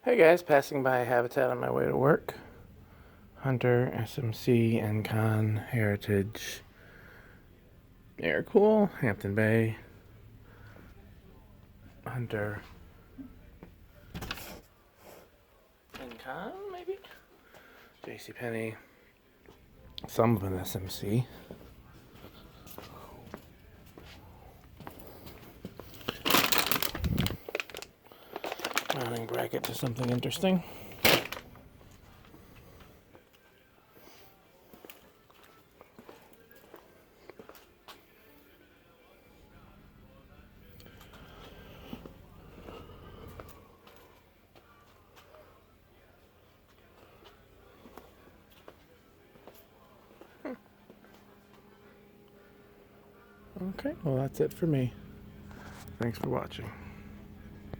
Hey guys, passing by Habitat on my way to work. Hunter, SMC, Encon, Heritage, Air Cool, Hampton Bay, Hunter, Encon maybe? JCPenney, some of an SMC. Mounting bracket to something interesting. Okay, well that's it for me. Thanks for watching.